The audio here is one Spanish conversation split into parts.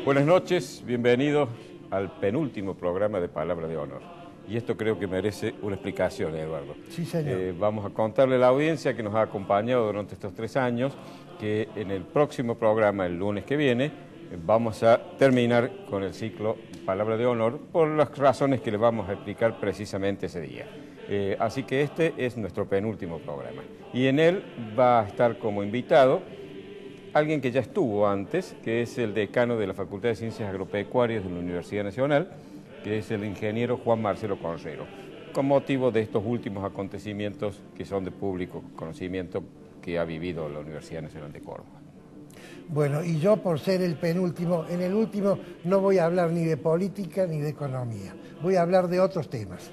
Buenas noches, bienvenidos al penúltimo programa de Palabra de Honor. Y esto creo que merece una explicación, Eduardo. Sí, señor. Vamos a contarle a la audiencia que nos ha acompañado durante estos 3 años, que en el próximo programa, el lunes que viene, vamos a terminar con el ciclo Palabra de Honor por las razones que le vamos a explicar precisamente ese día. Así que este es nuestro penúltimo programa. Y en él va a estar como invitado alguien que ya estuvo antes, que es el decano de la Facultad de Ciencias Agropecuarias de la Universidad Nacional, que es el ingeniero Juan Marcelo Conrero, con motivo de estos últimos acontecimientos que son de público conocimiento que ha vivido la Universidad Nacional de Córdoba. Bueno, y yo por ser el penúltimo, en el último no voy a hablar ni de política ni de economía, voy a hablar de otros temas.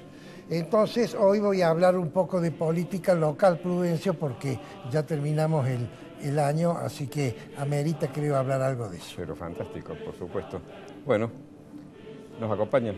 Entonces hoy voy a hablar un poco de política local, Prudencio, porque ya terminamos el año, así que amerita, creo, hablar algo de eso. Pero fantástico, por supuesto. Bueno, ¿nos acompañan?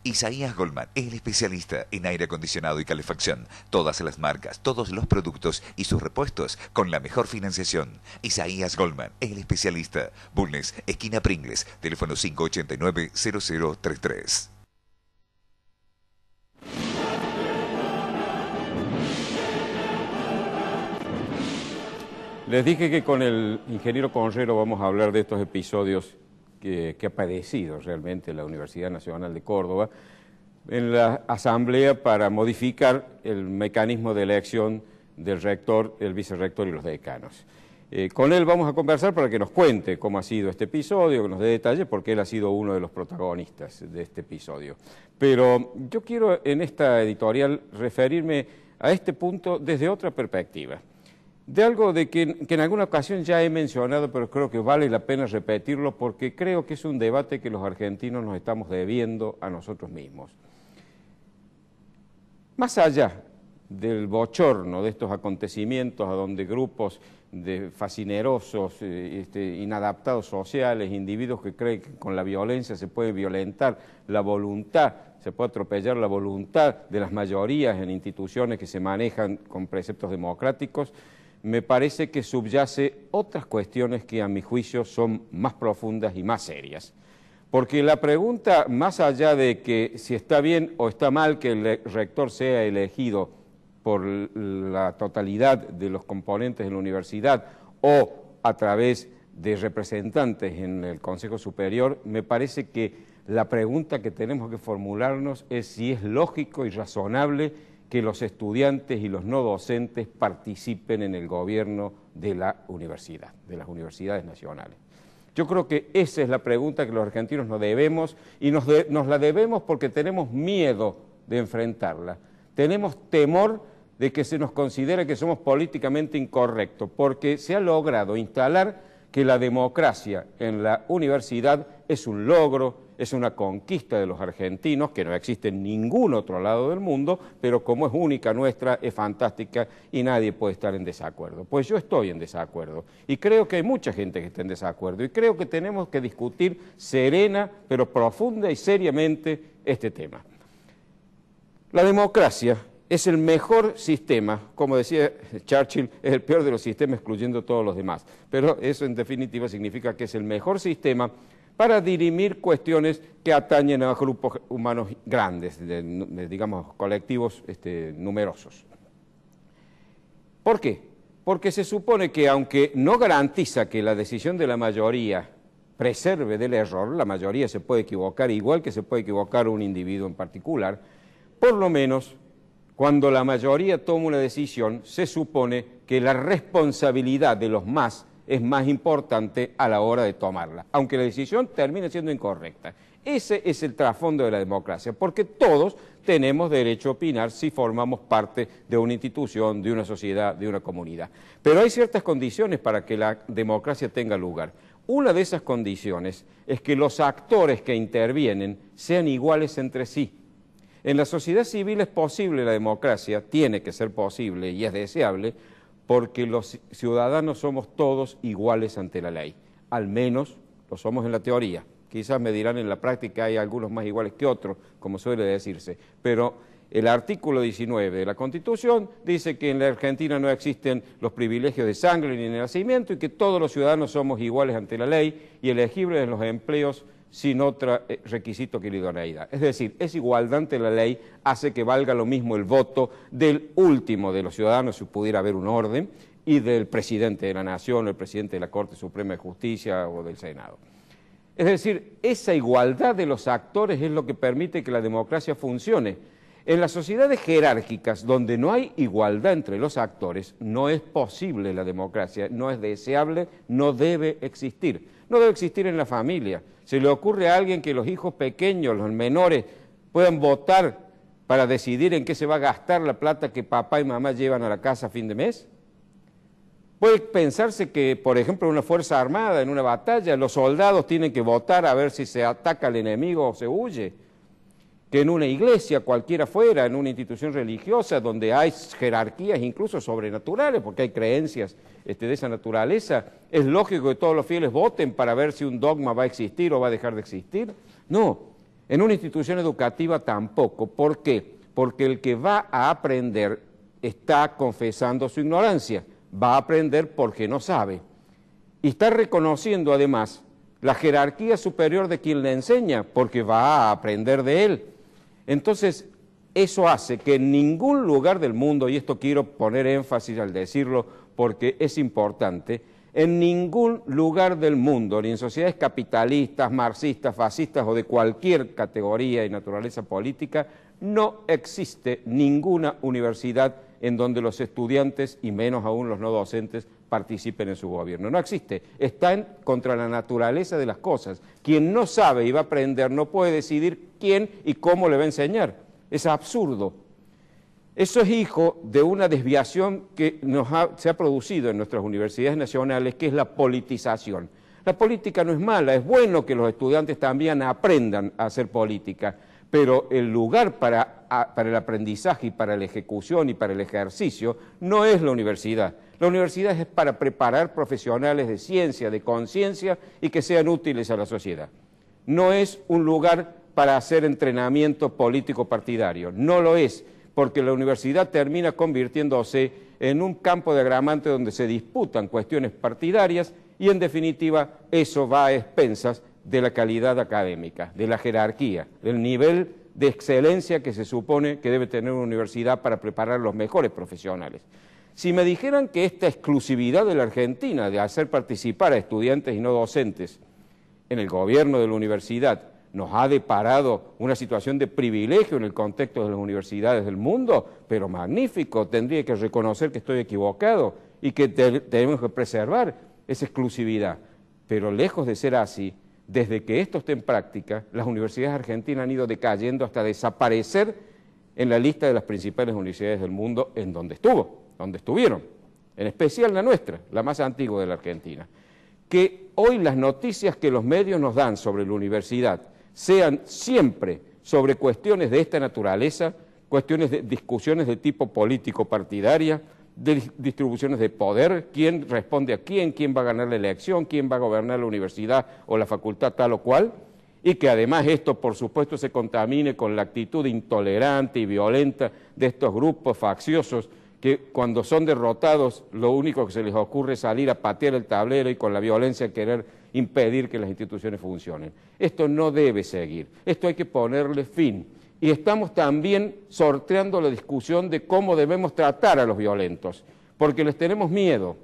Isaías Goldman, el especialista en aire acondicionado y calefacción. Todas las marcas, todos los productos y sus repuestos con la mejor financiación. Isaías Goldman, el especialista. Bulnes, esquina Pringles, teléfono 589-0033. Les dije que con el ingeniero Conrero vamos a hablar de estos episodios que ha padecido realmente la Universidad Nacional de Córdoba en la asamblea para modificar el mecanismo de elección del rector, el vicerrector y los decanos. Con él vamos a conversar para que nos cuente cómo ha sido este episodio, que nos dé detalles, porque él ha sido uno de los protagonistas de este episodio. Pero yo quiero en esta editorial referirme a este punto desde otra perspectiva. De algo de que en alguna ocasión ya he mencionado, pero creo que vale la pena repetirlo porque creo que es un debate que los argentinos nos estamos debiendo a nosotros mismos. Más allá del bochorno de estos acontecimientos a donde grupos de fascinerosos, inadaptados sociales, individuos que creen que con la violencia se puede violentar la voluntad, se puede atropellar la voluntad de las mayorías en instituciones que se manejan con preceptos democráticos, me parece que subyace otras cuestiones que a mi juicio son más profundas y más serias. Porque la pregunta, más allá de que si está bien o está mal que el rector sea elegido por la totalidad de los componentes de la universidad o a través de representantes en el Consejo Superior, me parece que la pregunta que tenemos que formularnos es si es lógico y razonable que los estudiantes y los no docentes participen en el gobierno de la universidad, de las universidades nacionales. Yo creo que esa es la pregunta que los argentinos nos debemos, y nos la debemos porque tenemos miedo de enfrentarla. Tenemos temor de que se nos considere que somos políticamente incorrectos, porque se ha logrado instalar que la democracia en la universidad es un logro, es una conquista de los argentinos, que no existe en ningún otro lado del mundo, pero como es única nuestra, es fantástica y nadie puede estar en desacuerdo. Pues yo estoy en desacuerdo y creo que hay mucha gente que está en desacuerdo y creo que tenemos que discutir serena, pero profunda y seriamente este tema. La democracia es el mejor sistema, como decía Churchill, es el peor de los sistemas excluyendo todos los demás, pero eso en definitiva significa que es el mejor sistema para dirimir cuestiones que atañen a grupos humanos grandes, digamos, colectivos numerosos. ¿Por qué? Porque se supone que aunque no garantiza que la decisión de la mayoría preserve del error, la mayoría se puede equivocar igual que se puede equivocar un individuo en particular, por lo menos cuando la mayoría toma una decisión se supone que la responsabilidad de los más es más importante a la hora de tomarla, aunque la decisión termine siendo incorrecta. Ese es el trasfondo de la democracia, porque todos tenemos derecho a opinar si formamos parte de una institución, de una sociedad, de una comunidad. Pero hay ciertas condiciones para que la democracia tenga lugar. Una de esas condiciones es que los actores que intervienen sean iguales entre sí. En la sociedad civil es posible la democracia, tiene que ser posible y es deseable, porque los ciudadanos somos todos iguales ante la ley, al menos lo somos en la teoría. Quizás me dirán en la práctica hay algunos más iguales que otros, como suele decirse, pero el artículo 19 de la Constitución dice que en la Argentina no existen los privilegios de sangre ni de nacimiento y que todos los ciudadanos somos iguales ante la ley y elegibles en los empleos sin otro requisito que la idoneidad. Es decir, esa igualdad ante la ley hace que valga lo mismo el voto del último de los ciudadanos, si pudiera haber un orden, y del presidente de la Nación, o el presidente de la Corte Suprema de Justicia o del Senado. Es decir, esa igualdad de los actores es lo que permite que la democracia funcione. En las sociedades jerárquicas, donde no hay igualdad entre los actores, no es posible la democracia, no es deseable, no debe existir. No debe existir en la familia. ¿Se le ocurre a alguien que los hijos pequeños, los menores, puedan votar para decidir en qué se va a gastar la plata que papá y mamá llevan a la casa a fin de mes? Puede pensarse que, por ejemplo, en una fuerza armada, en una batalla, los soldados tienen que votar a ver si se ataca al enemigo o se huye. Que en una iglesia, cualquiera fuera, en una institución religiosa, donde hay jerarquías incluso sobrenaturales, porque hay creencias de esa naturaleza, es lógico que todos los fieles voten para ver si un dogma va a existir o va a dejar de existir. No, en una institución educativa tampoco. ¿Por qué? Porque el que va a aprender está confesando su ignorancia, va a aprender porque no sabe. Y está reconociendo además la jerarquía superior de quien le enseña, porque va a aprender de él. Entonces, eso hace que en ningún lugar del mundo, y esto quiero poner énfasis al decirlo porque es importante, en ningún lugar del mundo, ni en sociedades capitalistas, marxistas, fascistas o de cualquier categoría y naturaleza política, no existe ninguna universidad en donde los estudiantes, y menos aún los no docentes, participen en su gobierno. No existe. Está contra la naturaleza de las cosas. Quien no sabe y va a aprender no puede decidir quién y cómo le va a enseñar. Es absurdo. Eso es hijo de una desviación que se ha producido en nuestras universidades nacionales, que es la politización. La política no es mala, es bueno que los estudiantes también aprendan a hacer política, pero el lugar para el aprendizaje y para la ejecución y para el ejercicio no es la universidad. La universidad es para preparar profesionales de ciencia, de conciencia y que sean útiles a la sociedad. No es un lugar para hacer entrenamiento político partidario, no lo es, porque la universidad termina convirtiéndose en un campo de agramante donde se disputan cuestiones partidarias y en definitiva eso va a expensas de la calidad académica, de la jerarquía, del nivel de excelencia que se supone que debe tener una universidad para preparar los mejores profesionales. Si me dijeran que esta exclusividad de la Argentina de hacer participar a estudiantes y no docentes en el gobierno de la universidad nos ha deparado una situación de privilegio en el contexto de las universidades del mundo, pero magnífico, tendría que reconocer que estoy equivocado y que tenemos que preservar esa exclusividad. Pero lejos de ser así, desde que esto esté en práctica, las universidades argentinas han ido decayendo hasta desaparecer en la lista de las principales universidades del mundo en donde estuvieron, en especial la nuestra, la más antigua de la Argentina. Que hoy las noticias que los medios nos dan sobre la universidad sean siempre sobre cuestiones de esta naturaleza, cuestiones de discusiones de tipo político-partidaria, de distribuciones de poder, quién responde a quién va a ganar la elección, quién va a gobernar la universidad o la facultad tal o cual, y que además esto, por supuesto, se contamine con la actitud intolerante y violenta de estos grupos facciosos que cuando son derrotados lo único que se les ocurre es salir a patear el tablero y con la violencia querer impedir que las instituciones funcionen. Esto no debe seguir, esto hay que ponerle fin. Y estamos también sorteando la discusión de cómo debemos tratar a los violentos, porque les tenemos miedo,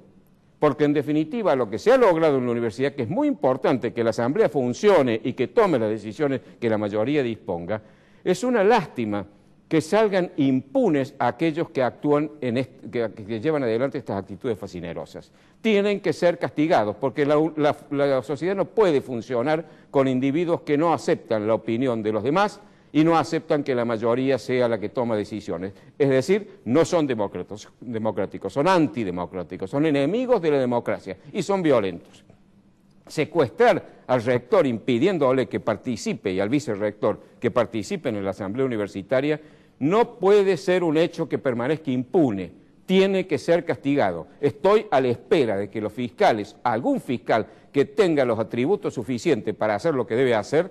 porque en definitiva lo que se ha logrado en la universidad, que es muy importante que la Asamblea funcione y que tome las decisiones que la mayoría disponga, es una lástima que salgan impunes a aquellos que actúan, que llevan adelante estas actitudes fascinerosas. Tienen que ser castigados, porque la sociedad no puede funcionar con individuos que no aceptan la opinión de los demás y no aceptan que la mayoría sea la que toma decisiones. Es decir, no son democráticos, son antidemocráticos, son enemigos de la democracia y son violentos. Secuestrar al rector impidiéndole que participe y al vicerrector que participen en la asamblea universitaria no puede ser un hecho que permanezca impune, tiene que ser castigado. Estoy a la espera de que los fiscales, algún fiscal que tenga los atributos suficientes para hacer lo que debe hacer,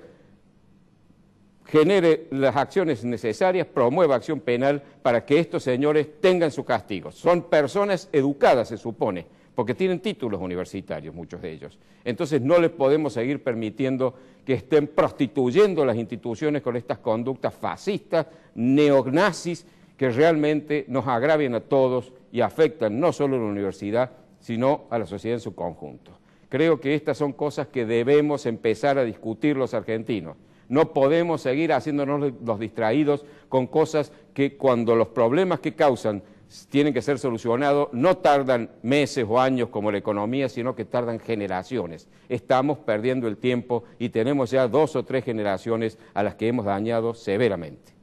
genere las acciones necesarias, promueva acción penal para que estos señores tengan su castigo. Son personas educadas, se supone, porque tienen títulos universitarios, muchos de ellos. Entonces no les podemos seguir permitiendo que estén prostituyendo las instituciones con estas conductas fascistas, neonazis, que realmente nos agravian a todos y afectan no solo a la universidad, sino a la sociedad en su conjunto. Creo que estas son cosas que debemos empezar a discutir los argentinos. No podemos seguir haciéndonos los distraídos con cosas que cuando los problemas que causan tienen que ser solucionados, no tardan meses o años como la economía, sino que tardan generaciones. Estamos perdiendo el tiempo y tenemos ya 2 o 3 generaciones a las que hemos dañado severamente.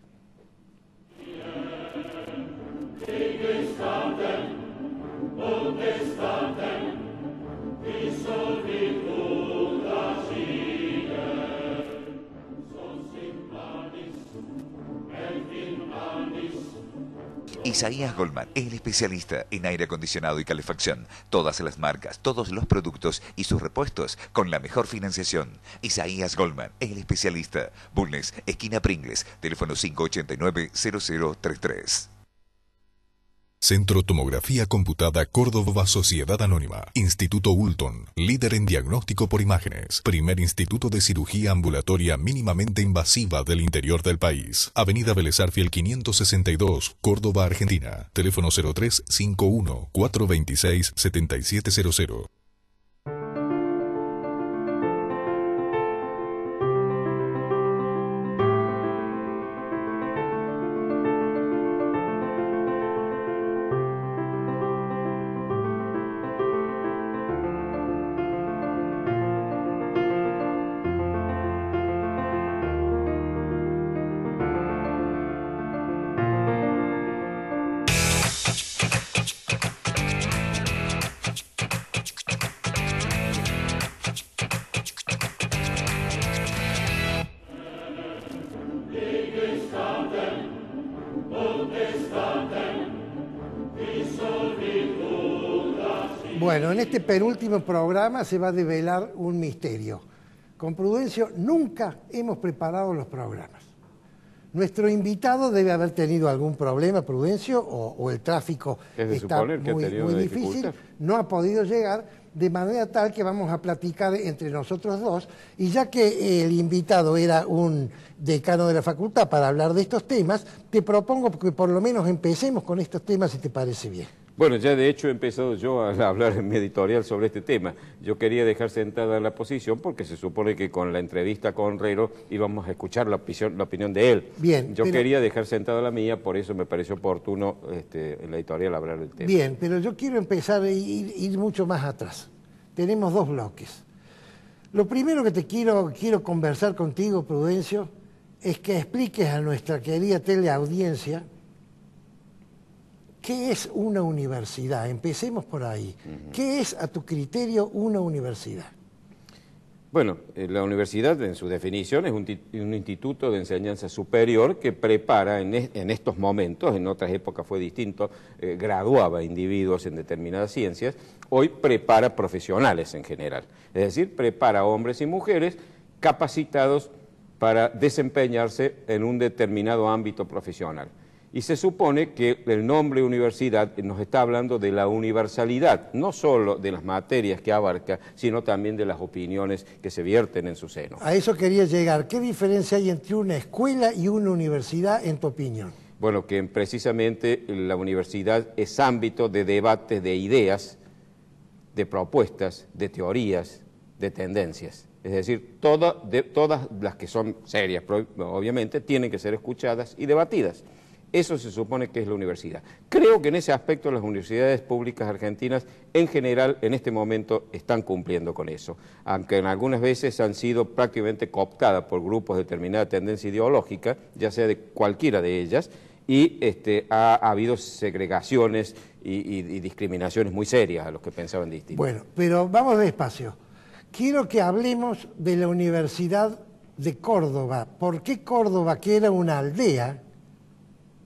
Isaías Goldman, el especialista en aire acondicionado y calefacción. Todas las marcas, todos los productos y sus repuestos con la mejor financiación. Isaías Goldman, el especialista. Bulnes, esquina Pringles, teléfono 589-0033. Centro Tomografía Computada Córdoba Sociedad Anónima. Instituto Ulton, líder en diagnóstico por imágenes. Primer instituto de cirugía ambulatoria mínimamente invasiva del interior del país. Avenida Vélez Arfiel 562, Córdoba, Argentina. Teléfono 0351-426-7700. Bueno, en este penúltimo programa se va a develar un misterio. Con Prudencio nunca hemos preparado los programas. Nuestro invitado debe haber tenido algún problema, Prudencio, o el tráfico está muy difícil, no ha podido llegar, de manera tal que vamos a platicar entre nosotros dos, y ya que el invitado era un decano de la facultad para hablar de estos temas, te propongo que por lo menos empecemos con estos temas, si te parece bien. Bueno, ya de hecho he empezado yo a hablar en mi editorial sobre este tema. Yo quería dejar sentada la posición porque se supone que con la entrevista con Rero íbamos a escuchar la opinión de él. Bien, yo quería dejar sentada la mía, por eso me pareció oportuno en la editorial hablar del tema. Bien, pero yo quiero empezar a ir mucho más atrás. Tenemos 2 bloques. Lo primero que te quiero conversar contigo, Prudencio, es que expliques a nuestra querida teleaudiencia ¿qué es una universidad? Empecemos por ahí. ¿Qué es, a tu criterio, una universidad? Bueno, la universidad, en su definición, es un instituto de enseñanza superior que prepara en estos momentos, en otras épocas fue distinto, graduaba individuos en determinadas ciencias, hoy prepara profesionales en general. Es decir, prepara hombres y mujeres capacitados para desempeñarse en un determinado ámbito profesional. Y se supone que el nombre universidad nos está hablando de la universalidad, no solo de las materias que abarca, sino también de las opiniones que se vierten en su seno. A eso quería llegar. ¿Qué diferencia hay entre una escuela y una universidad, en tu opinión? Bueno, que precisamente la universidad es ámbito de debates de ideas, de propuestas, de teorías, de tendencias. Es decir, todas las que son serias, obviamente, tienen que ser escuchadas y debatidas. Eso se supone que es la universidad. Creo que en ese aspecto las universidades públicas argentinas, en general, en este momento, están cumpliendo con eso, aunque en algunas veces han sido prácticamente cooptadas por grupos de determinada tendencia ideológica, ya sea de cualquiera de ellas, y ha habido segregaciones y discriminaciones muy serias a los que pensaban distinto. Bueno, pero vamos despacio. Quiero que hablemos de la Universidad de Córdoba. ¿Por qué Córdoba, que era una aldea,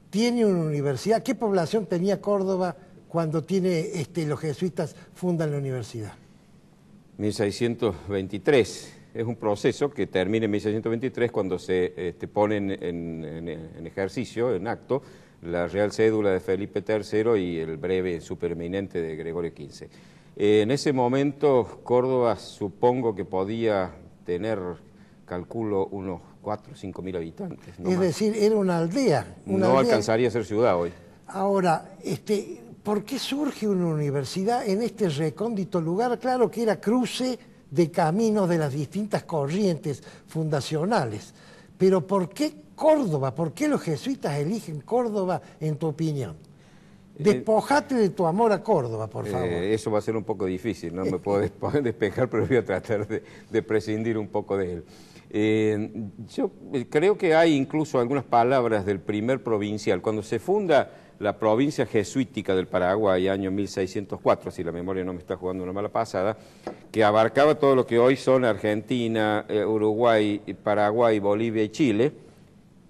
tiene una universidad? ¿Qué población tenía Córdoba cuando los jesuitas fundan la universidad? 1623. Es un proceso que termina en 1623 cuando se pone en ejercicio, en acto, la Real Cédula de Felipe III y el breve supereminente de Gregorio XV. En ese momento Córdoba supongo que podía tener, calculo, unos 4 o 5 mil habitantes. No es más. Decir, era una aldea. No alcanzaría a ser ciudad hoy. Ahora, ¿por qué surge una universidad en este recóndito lugar? Claro que era cruce de caminos de las distintas corrientes fundacionales, pero ¿por qué Córdoba? ¿Por qué los jesuitas eligen Córdoba, en tu opinión? Despojate de tu amor a Córdoba, por favor. Eso va a ser un poco difícil, no me puedo despejar, pero voy a tratar de prescindir un poco de él. Yo creo que hay incluso algunas palabras del primer provincial. Cuando se funda la provincia jesuítica del Paraguay, año 1604, si la memoria no me está jugando una mala pasada, que abarcaba todo lo que hoy son Argentina, Uruguay, Paraguay, Bolivia y Chile,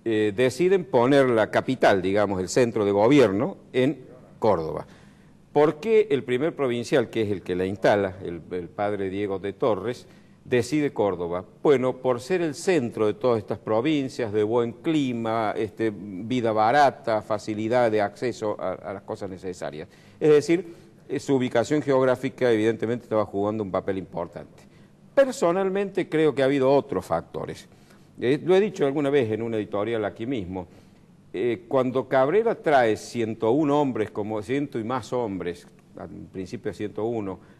deciden poner la capital, digamos, el centro de gobierno, en Córdoba. ¿Por qué el primer provincial, que es el que la instala, el padre Diego de Torres, decide Córdoba? Bueno, por ser el centro de todas estas provincias, de buen clima, vida barata, facilidad de acceso a las cosas necesarias. Es decir, su ubicación geográfica evidentemente estaba jugando un papel importante. Personalmente creo que ha habido otros factores. Lo he dicho alguna vez en una editorial aquí mismo. Cuando Cabrera trae 101 hombres, como 100 y más hombres, al principio 101,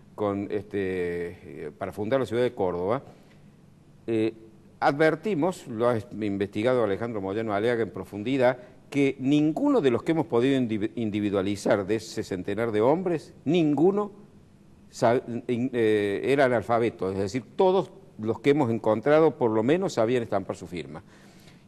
para fundar la ciudad de Córdoba, advertimos, lo ha investigado Alejandro Moyano Aliaga en profundidad, que ninguno de los que hemos podido individualizar de ese centenar de hombres, ninguno era analfabeto, es decir, todos los que hemos encontrado por lo menos sabían estampar su firma.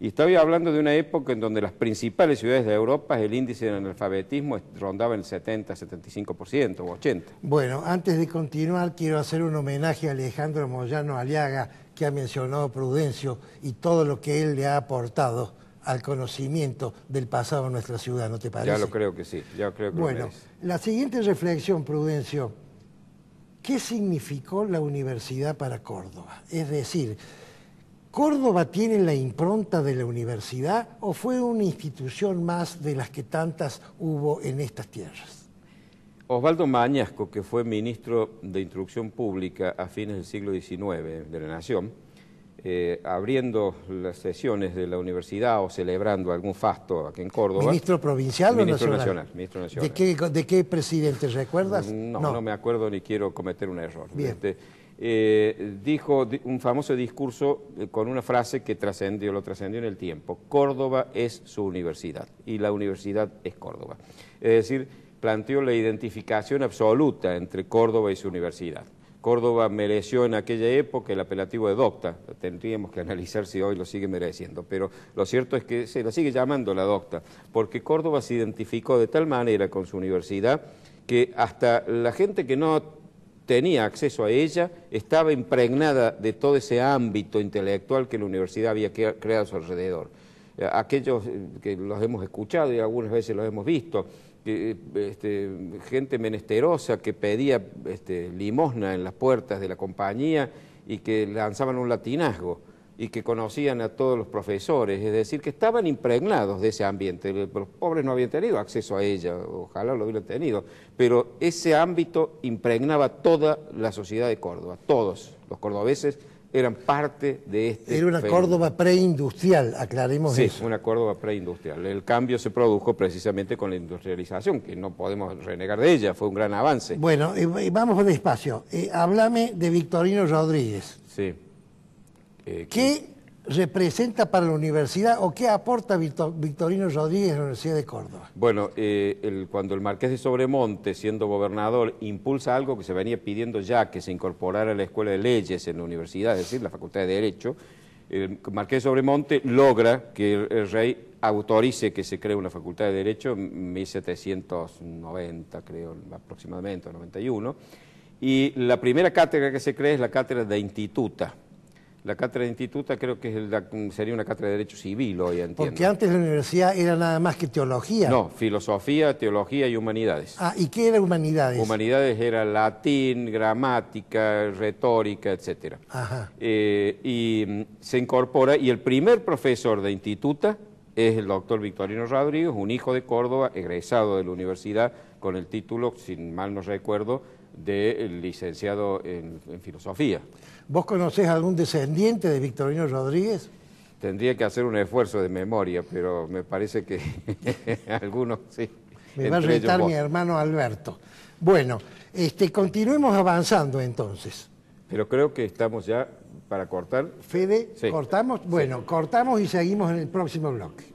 Y estoy hablando de una época en donde las principales ciudades de Europa el índice de analfabetismo rondaba el 70, 75% o 80%. Bueno, antes de continuar quiero hacer un homenaje a Alejandro Moyano Aliaga, que ha mencionado Prudencio y todo lo que él le ha aportado al conocimiento del pasado de nuestra ciudad, ¿no te parece? Ya lo creo que sí, ya creo que bueno, lo merece. La siguiente reflexión, Prudencio, ¿qué significó la universidad para Córdoba? Es decir, ¿Córdoba tiene la impronta de la universidad o fue una institución más de las que tantas hubo en estas tierras? Osvaldo Mañasco, que fue ministro de Instrucción Pública a fines del siglo XIX de la Nación, abriendo las sesiones de la universidad o celebrando algún fasto aquí en Córdoba. ¿Ministro provincial o nacional? Ministro nacional. ¿De qué presidente recuerdas? No me acuerdo ni quiero cometer un error. Bien. Dijo un famoso discurso con una frase que lo trascendió en el tiempo: Córdoba es su universidad y la universidad es Córdoba. Es decir, planteó la identificación absoluta entre Córdoba y su universidad. Córdoba mereció en aquella época el apelativo de docta, tendríamos que analizar si hoy lo sigue mereciendo, pero lo cierto es que se la sigue llamando la docta, porque Córdoba se identificó de tal manera con su universidad que hasta la gente que no tenía acceso a ella estaba impregnada de todo ese ámbito intelectual que la universidad había creado a su alrededor. Aquellos que los hemos escuchado y algunas veces los hemos visto, gente menesterosa que pedía limosna en las puertas de la compañía y que lanzaban un latinazgo. y que conocían a todos los profesores, es decir, que estaban impregnados de ese ambiente. Los pobres no habían tenido acceso a ella, ojalá lo hubieran tenido, pero ese ámbito impregnaba toda la sociedad de Córdoba, todos los cordobeses eran parte de este Era una fenómeno. Córdoba preindustrial, aclaremos Sí, eso. una Córdoba preindustrial. El cambio se produjo precisamente con la industrialización, que no podemos renegar de ella, fue un gran avance. Bueno, vamos despacio. Háblame de Victorino Rodríguez. Sí. ¿Qué representa para la universidad o qué aporta Victorino Rodríguez a la Universidad de Córdoba? Bueno, cuando el Marqués de Sobremonte, siendo gobernador, impulsa algo que se venía pidiendo ya, que se incorporara a la Escuela de Leyes en la universidad, es decir, la Facultad de Derecho, el Marqués de Sobremonte logra que el rey autorice que se cree una Facultad de Derecho en 1790, creo, aproximadamente, o 91, y la primera cátedra que se crea es la cátedra de Instituta. La cátedra de Instituta creo que sería una cátedra de Derecho Civil hoy, entiendo. Porque antes la universidad era nada más que teología. No, filosofía, teología y humanidades. Ah, ¿y qué era humanidades? Humanidades era latín, gramática, retórica, etcétera. Ajá. Y se incorpora, y el primer profesor de Instituta es el doctor Victorino Rodríguez, un hijo de Córdoba, egresado de la universidad con el título, si mal no recuerdo, de licenciado en filosofía. ¿Vos conocés algún descendiente de Victorino Rodríguez? Tendría que hacer un esfuerzo de memoria, pero me parece que algunos sí. Me va a entre ellos retar vos. mi hermano Alberto. Bueno, continuemos avanzando entonces. Pero creo que estamos ya para cortar. Fede, Sí. ¿cortamos? Bueno, Sí. cortamos y seguimos en el próximo bloque.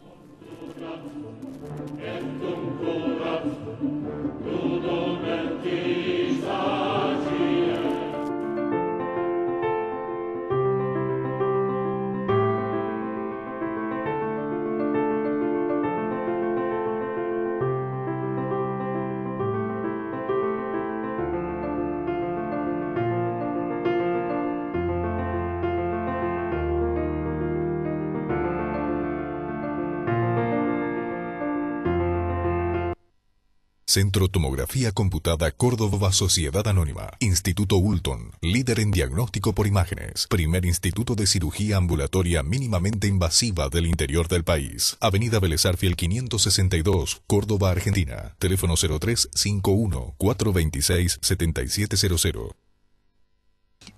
Centro Tomografía Computada Córdoba Sociedad Anónima. Instituto Ulton, líder en diagnóstico por imágenes. Primer instituto de cirugía ambulatoria mínimamente invasiva del interior del país. Avenida Vélez Arfiel 562, Córdoba, Argentina. Teléfono 0351-426-7700.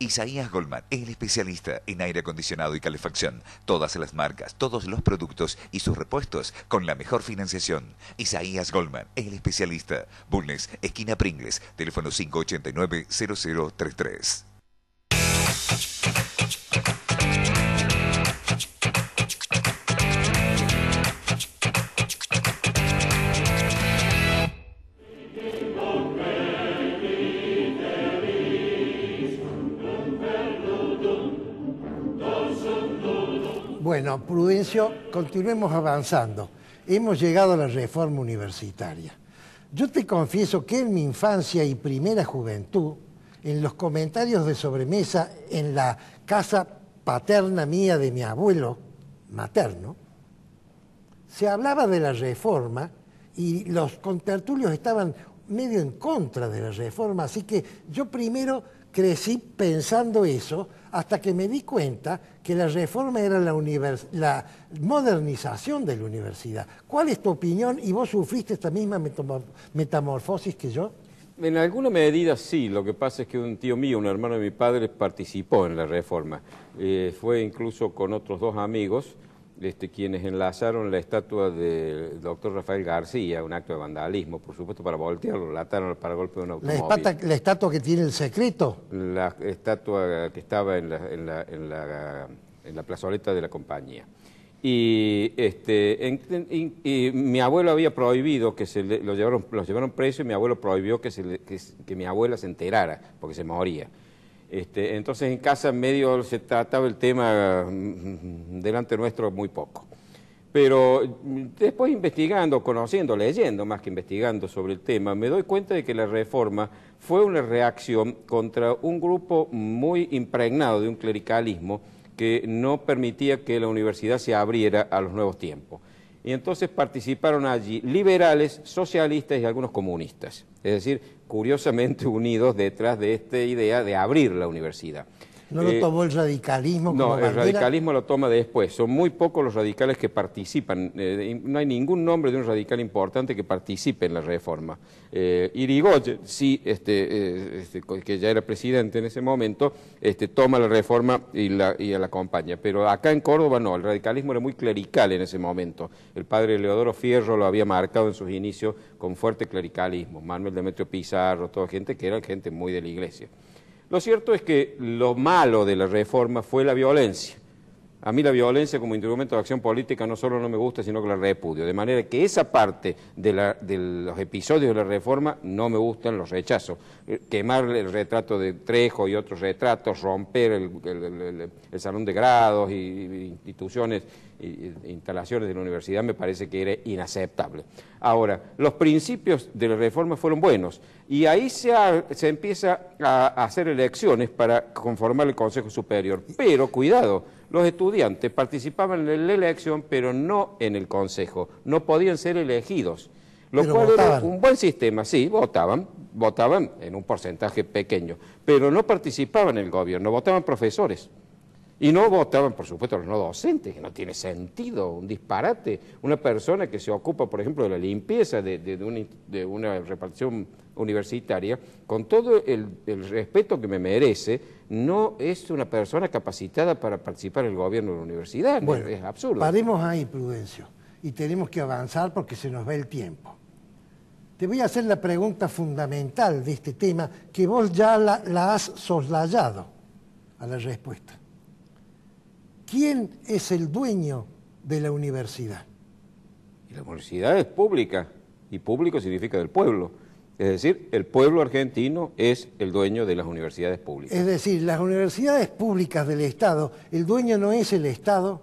Isaías Goldman, el especialista en aire acondicionado y calefacción. Todas las marcas, todos los productos y sus repuestos con la mejor financiación. Isaías Goldman, el especialista. Bulnes, esquina Pringles, teléfono 589-0033. Bueno, Prudencio, continuemos avanzando. Hemos llegado a la reforma universitaria. Yo te confieso que en mi infancia y primera juventud, en los comentarios de sobremesa en la casa paterna mía de mi abuelo materno, se hablaba de la reforma y los contertulios estaban medio en contra de la reforma, así que yo primero crecí pensando eso hasta que me di cuenta que la reforma era la modernización de la universidad. ¿Cuál es tu opinión? ¿Y vos sufriste esta misma metamorfosis que yo? En alguna medida sí, lo que pasa es que un tío mío, un hermano de mi padre, participó en la reforma. Fue incluso con otros dos amigos quienes enlazaron la estatua del doctor Rafael García, un acto de vandalismo, por supuesto, para voltearlo, la ataron para golpe de un automóvil. ¿La estatua que tiene el secreto? La estatua que estaba en la plazoleta de la compañía. Y mi abuelo había prohibido que los llevaron preso y mi abuelo prohibió que mi abuela se enterara, porque se moría. Entonces en casa medio se trataba el tema delante nuestro muy poco. Pero después investigando, conociendo, leyendo más que investigando sobre el tema, me doy cuenta de que la reforma fue una reacción contra un grupo muy impregnado de un clericalismo que no permitía que la universidad se abriera a los nuevos tiempos. Y entonces participaron allí liberales, socialistas y algunos comunistas. Es decir, curiosamente unidos detrás de esta idea de abrir la universidad. ¿No lo tomó el radicalismo como No, bandera? el radicalismo lo toma después. Son muy pocos los radicales que participan. No hay ningún nombre de un radical importante que participe en la reforma. Irigoyen, sí, que ya era presidente en ese momento, toma la reforma y la acompaña. Pero acá en Córdoba no, el radicalismo era muy clerical en ese momento. El padre Leodoro Fierro lo había marcado en sus inicios con fuerte clericalismo. Manuel Demetrio Pizarro, toda gente que era gente muy de la iglesia. Lo cierto es que lo malo de la reforma fue la violencia. A mí la violencia como instrumento de acción política no solo no me gusta, sino que la repudio. De manera que esa parte de los episodios de la reforma no me gustan, los rechazo. Quemar el retrato de Trejo y otros retratos, romper el salón de grados y instituciones instalaciones de la universidad me parece que era inaceptable. Ahora, los principios de la reforma fueron buenos y ahí se empieza a hacer elecciones para conformar el Consejo Superior, pero cuidado, los estudiantes participaban en la elección pero no en el Consejo, no podían ser elegidos, lo pero cual votaban. Era un buen sistema, sí, votaban en un porcentaje pequeño, pero no participaban en el gobierno, votaban profesores. Y no votaban, por supuesto, los no docentes, que no tiene sentido, un disparate. Una persona que se ocupa, por ejemplo, de la limpieza de una repartición universitaria, con todo el respeto que me merece, no es una persona capacitada para participar en el gobierno de la universidad. Bueno, es absurdo. Paremos ahí, Prudencio, y tenemos que avanzar porque se nos va el tiempo. Te voy a hacer la pregunta fundamental de este tema, que vos ya la has soslayado a la respuesta. ¿Quién es el dueño de la universidad? Y la universidad es pública, y público significa del pueblo. Es decir, el pueblo argentino es el dueño de las universidades públicas. Es decir, las universidades públicas del Estado, el dueño no es el Estado,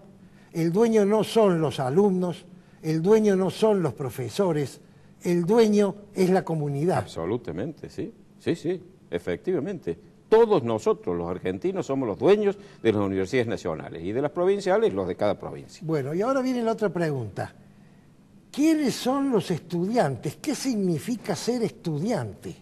el dueño no son los alumnos, el dueño no son los profesores, el dueño es la comunidad. Absolutamente, sí, sí, efectivamente. Todos nosotros, los argentinos, somos los dueños de las universidades nacionales y de las provinciales, los de cada provincia. Bueno, y ahora viene la otra pregunta. ¿Quiénes son los estudiantes? ¿Qué significa ser estudiante?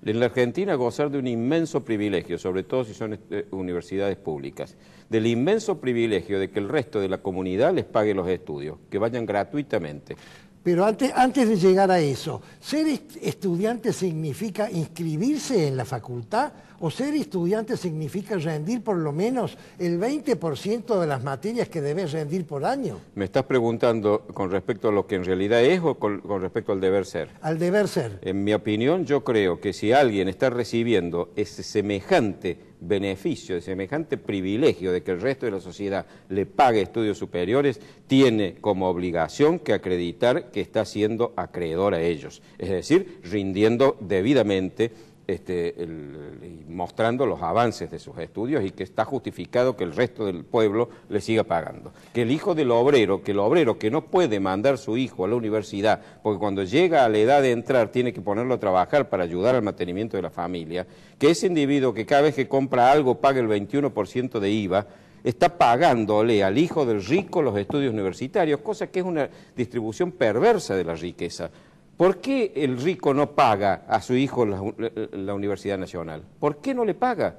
En la Argentina gozar de un inmenso privilegio, sobre todo si son universidades públicas, del inmenso privilegio de que el resto de la comunidad les pague los estudios, que vayan gratuitamente. Pero antes de llegar a eso, ¿ser estudiante significa inscribirse en la facultad o ser estudiante significa rendir por lo menos el 20% de las materias que debes rendir por año? ¿Me estás preguntando con respecto a lo que en realidad es o con respecto al deber ser? Al deber ser. En mi opinión, yo creo que si alguien está recibiendo ese semejante beneficio, de semejante privilegio de que el resto de la sociedad le pague estudios superiores, tiene como obligación que acreditar que está siendo acreedor a ellos, es decir, rindiendo debidamente y mostrando los avances de sus estudios y que está justificado que el resto del pueblo le siga pagando. Que el hijo del obrero, que no puede mandar su hijo a la universidad, porque cuando llega a la edad de entrar tiene que ponerlo a trabajar para ayudar al mantenimiento de la familia, que ese individuo que cada vez que compra algo paga el 21% de IVA, está pagándole al hijo del rico los estudios universitarios, cosa que es una distribución perversa de la riqueza. ¿Por qué el rico no paga a su hijo la Universidad Nacional? ¿Por qué no le paga?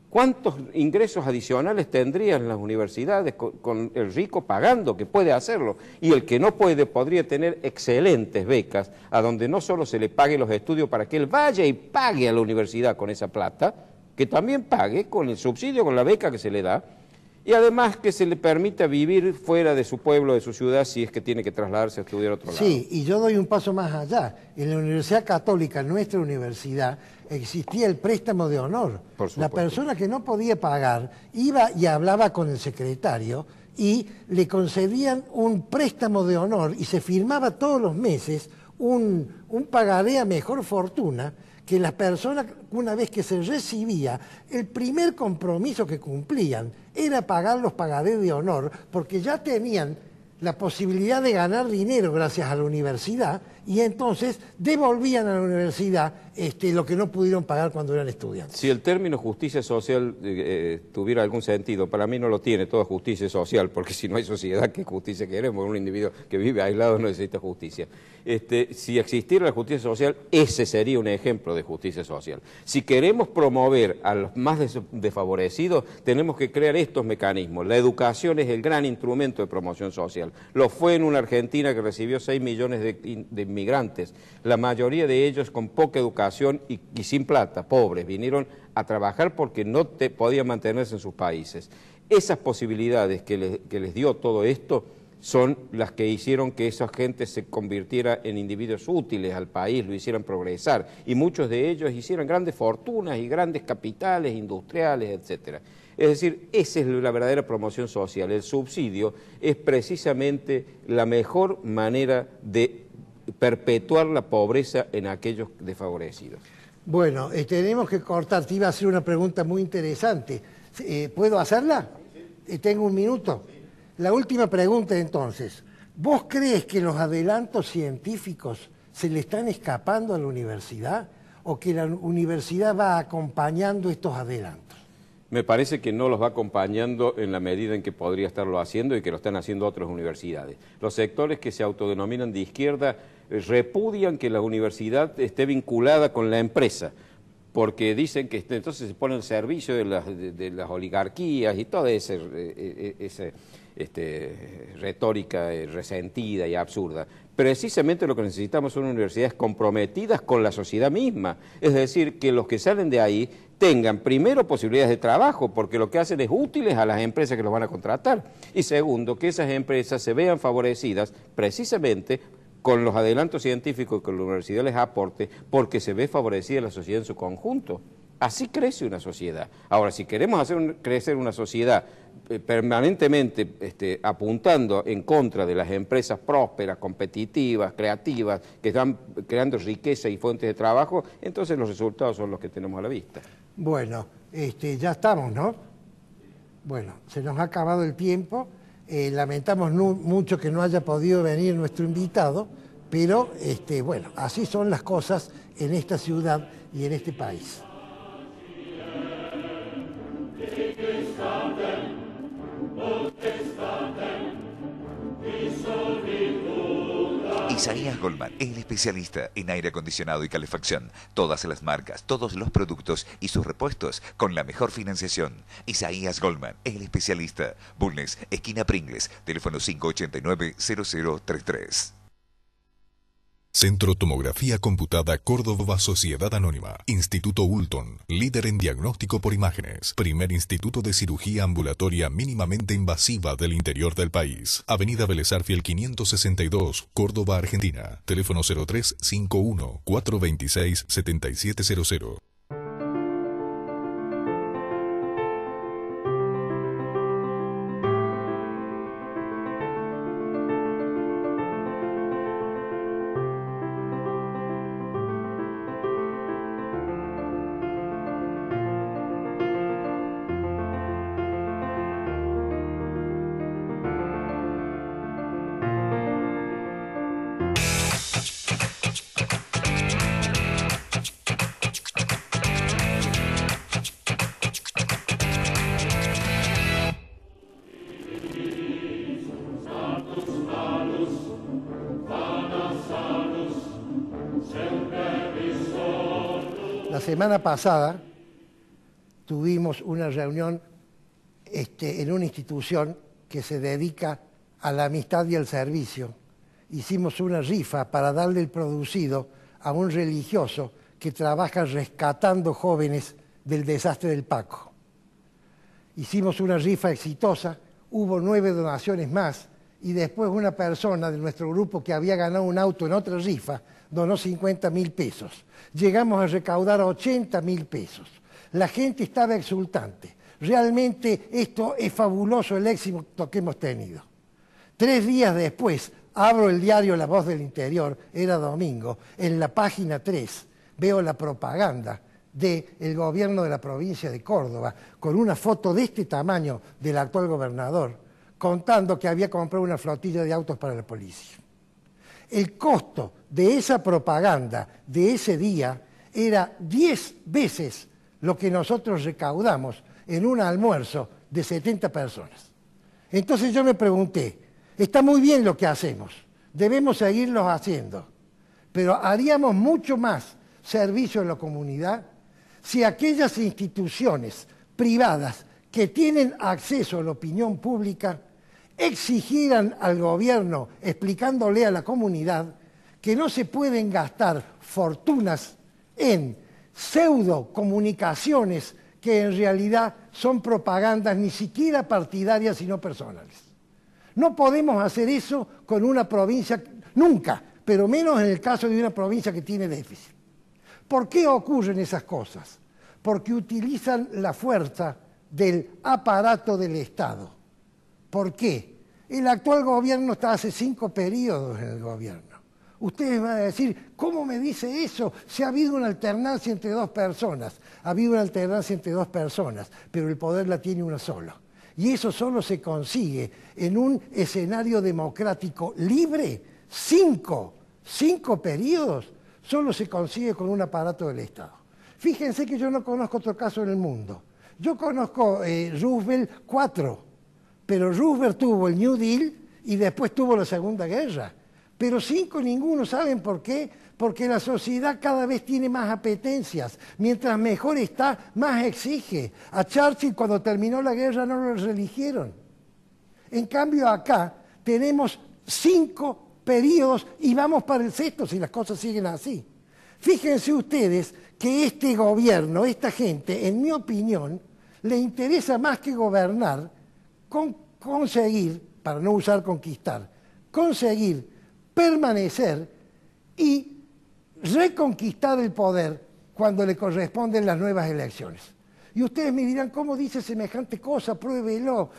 ¿Cuántos ingresos adicionales tendrían las universidades con el rico pagando, que puede hacerlo? Y el que no puede, podría tener excelentes becas, a donde no solo se le pague los estudios para que él vaya y pague a la universidad con esa plata, que también pague con el subsidio, con la beca que se le da, y además que se le permita vivir fuera de su pueblo, de su ciudad, si es que tiene que trasladarse a estudiar a otro lado. Sí, y yo doy un paso más allá. En la Universidad Católica, nuestra universidad, existía el préstamo de honor. Por supuesto. La persona que no podía pagar iba y hablaba con el secretario y le concedían un préstamo de honor y se firmaba todos los meses un pagaré a mejor fortuna, que las personas, una vez que se recibía, el primer compromiso que cumplían era pagar los pagarés de honor, porque ya tenían la posibilidad de ganar dinero gracias a la universidad y entonces devolvían a la universidad lo que no pudieron pagar cuando eran estudiantes. Si el término justicia social tuviera algún sentido, para mí no lo tiene, toda justicia social, porque si no hay sociedad, ¿qué justicia queremos? Un individuo que vive aislado no necesita justicia. Si existiera la justicia social, ese sería un ejemplo de justicia social. Si queremos promover a los más desfavorecidos, tenemos que crear estos mecanismos. La educación es el gran instrumento de promoción social. Lo fue en una Argentina que recibió 6 millones de inmigrantes, la mayoría de ellos con poca educación y sin plata, pobres, vinieron a trabajar porque no podían mantenerse en sus países. Esas posibilidades que les dio todo esto son las que hicieron que esa gente se convirtiera en individuos útiles al país, lo hicieran progresar, y muchos de ellos hicieron grandes fortunas y grandes capitales industriales, etcétera. Es decir, esa es la verdadera promoción social. El subsidio es precisamente la mejor manera de perpetuar la pobreza en aquellos desfavorecidos. Bueno, tenemos que cortar. Te iba a hacer una pregunta muy interesante. ¿Puedo hacerla? ¿Tengo un minuto? La última pregunta entonces. ¿Vos crees que los adelantos científicos se le están escapando a la universidad o que la universidad va acompañando estos adelantos? Me parece que no los va acompañando en la medida en que podría estarlo haciendo y que lo están haciendo otras universidades. Los sectores que se autodenominan de izquierda repudian que la universidad esté vinculada con la empresa, porque dicen que entonces se pone al servicio de las oligarquías y toda esa retórica resentida y absurda. Precisamente lo que necesitamos son universidades comprometidas con la sociedad misma, es decir, que los que salen de ahí tengan primero posibilidades de trabajo, porque lo que hacen es útiles a las empresas que los van a contratar, y segundo, que esas empresas se vean favorecidas precisamente con los adelantos científicos que la universidad les aporte, porque se ve favorecida la sociedad en su conjunto. Así crece una sociedad. Ahora, si queremos hacer crecer una sociedad permanentemente apuntando en contra de las empresas prósperas, competitivas, creativas, que están creando riqueza y fuentes de trabajo, entonces los resultados son los que tenemos a la vista. Bueno, ya estamos, ¿no? Bueno, se nos ha acabado el tiempo. Lamentamos mucho que no haya podido venir nuestro invitado, pero bueno, así son las cosas en esta ciudad y en este país. Isaías Goldman, el especialista en aire acondicionado y calefacción. Todas las marcas, todos los productos y sus repuestos con la mejor financiación. Isaías Goldman, el especialista. Bulnes, esquina Pringles, teléfono 589-0033. Centro Tomografía Computada Córdoba Sociedad Anónima. Instituto Ulton, líder en diagnóstico por imágenes. Primer instituto de cirugía ambulatoria mínimamente invasiva del interior del país. Avenida Vélez Arfiel 562, Córdoba, Argentina. Teléfono 0351-426-7700. La semana pasada tuvimos una reunión en una institución que se dedica a la amistad y al servicio. Hicimos una rifa para darle el producido a un religioso que trabaja rescatando jóvenes del desastre del Paco. Hicimos una rifa exitosa, hubo 9 donaciones más y después una persona de nuestro grupo que había ganado un auto en otra rifa donó 50.000 pesos. Llegamos a recaudar 80.000 pesos. La gente estaba exultante. Realmente esto es fabuloso el éxito que hemos tenido. 3 días después, abro el diario La Voz del Interior, era domingo, en la página 3 veo la propaganda del gobierno de la provincia de Córdoba, con una foto de este tamaño del actual gobernador, contando que había comprado una flotilla de autos para la policía. el costo de esa propaganda de ese día era 10 veces lo que nosotros recaudamos en un almuerzo de 70 personas. Entonces yo me pregunté, está muy bien lo que hacemos, debemos seguirlo haciendo, pero haríamos mucho más servicio a la comunidad si aquellas instituciones privadas que tienen acceso a la opinión pública exigieran al gobierno, explicándole a la comunidad, que no se pueden gastar fortunas en pseudocomunicaciones que en realidad son propagandas ni siquiera partidarias sino personales. No podemos hacer eso con una provincia, nunca, pero menos en el caso de una provincia que tiene déficit. ¿Por qué ocurren esas cosas? Porque utilizan la fuerza del aparato del Estado. ¿Por qué? El actual gobierno está hace 5 periodos en el gobierno. Ustedes van a decir, ¿cómo me dice eso? Si ha habido una alternancia entre 2 personas. Ha habido una alternancia entre 2 personas, pero el poder la tiene uno solo. Y eso solo se consigue en un escenario democrático libre. 5 periodos solo se consigue con un aparato del Estado. Fíjense que yo no conozco otro caso en el mundo. Yo conozco Roosevelt 4, pero Roosevelt tuvo el New Deal y después tuvo la Segunda Guerra. Pero 5 ninguno. ¿Saben por qué? Porque la sociedad cada vez tiene más apetencias. Mientras mejor está, más exige. A Churchill cuando terminó la guerra no lo reeligieron. En cambio acá tenemos 5 periodos y vamos para el 6º si las cosas siguen así. Fíjense ustedes que este gobierno, esta gente, en mi opinión, le interesa más que gobernar, conseguir, para no usar conquistar, conseguir permanecer y reconquistar el poder cuando le corresponden las nuevas elecciones. Y ustedes me dirán, ¿cómo dice semejante cosa? Pruébelo.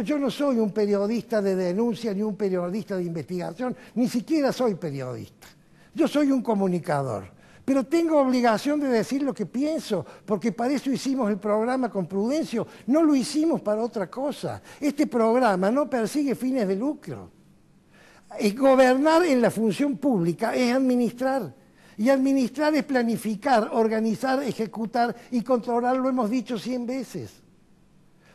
Yo no soy un periodista de denuncia ni un periodista de investigación, ni siquiera soy periodista. Yo soy un comunicador. Pero tengo obligación de decir lo que pienso, porque para eso hicimos el programa con Prudencio, no lo hicimos para otra cosa. Este programa no persigue fines de lucro. Gobernar en la función pública es administrar. Y administrar es planificar, organizar, ejecutar y controlar, lo hemos dicho 100 veces.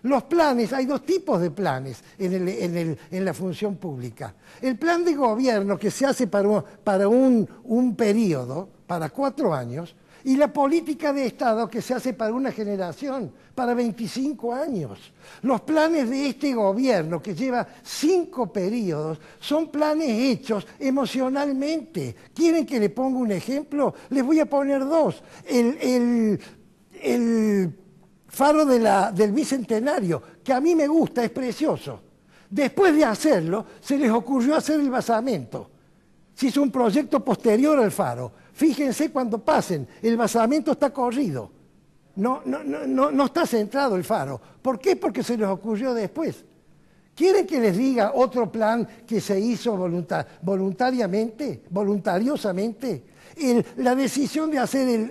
Los planes, hay 2 tipos de planes en la función pública. El plan de gobierno que se hace para un periodo, para 4 años, y la política de Estado que se hace para una generación, para 25 años. Los planes de este gobierno, que lleva 5 periodos, son planes hechos emocionalmente. ¿Quieren que le ponga un ejemplo? Les voy a poner 2. El faro del Bicentenario, que a mí me gusta, es precioso. Después de hacerlo, se les ocurrió hacer el basamento. Se hizo un proyecto posterior al faro. Fíjense cuando pasen, el basamento está corrido. No está centrado el faro. ¿Por qué? Porque se les ocurrió después. ¿Quieren que les diga otro plan que se hizo voluntariosamente? La decisión de hacer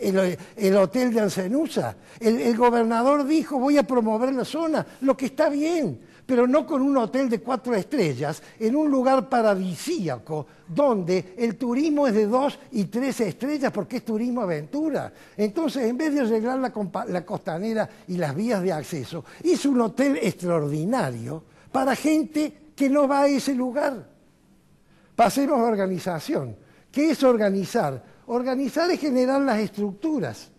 el hotel de Ancenusa. El gobernador dijo, voy a promover la zona, lo que está bien, pero no con un hotel de 4 estrellas, en un lugar paradisíaco, donde el turismo es de 2 y 3 estrellas, porque es turismo aventura. Entonces, en vez de arreglar la costanera y las vías de acceso, hizo un hotel extraordinario para gente que no va a ese lugar. Pasemos a organización. ¿Qué es organizar? Organizar es generar las estructuras.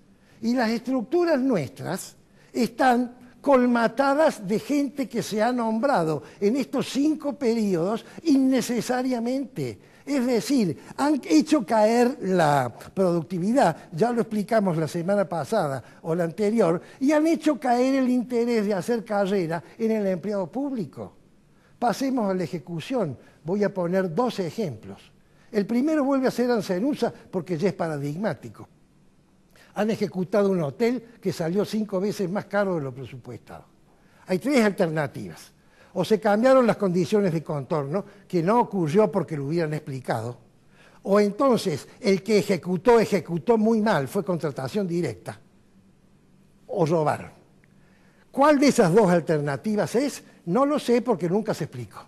Y las estructuras nuestras están colmatadas de gente que se ha nombrado en estos 5 periodos innecesariamente. Es decir, han hecho caer la productividad, ya lo explicamos la semana pasada o la anterior, y han hecho caer el interés de hacer carrera en el empleado público. Pasemos a la ejecución. Voy a poner 2 ejemplos. El primero vuelve a ser Ancenusa porque ya es paradigmático. Han ejecutado un hotel que salió 5 veces más caro de lo presupuestado. Hay 3 alternativas. O se cambiaron las condiciones de contorno, que no ocurrió porque lo hubieran explicado, o entonces el que ejecutó muy mal, fue contratación directa, o robaron. ¿Cuál de esas 2 alternativas es? No lo sé porque nunca se explicó.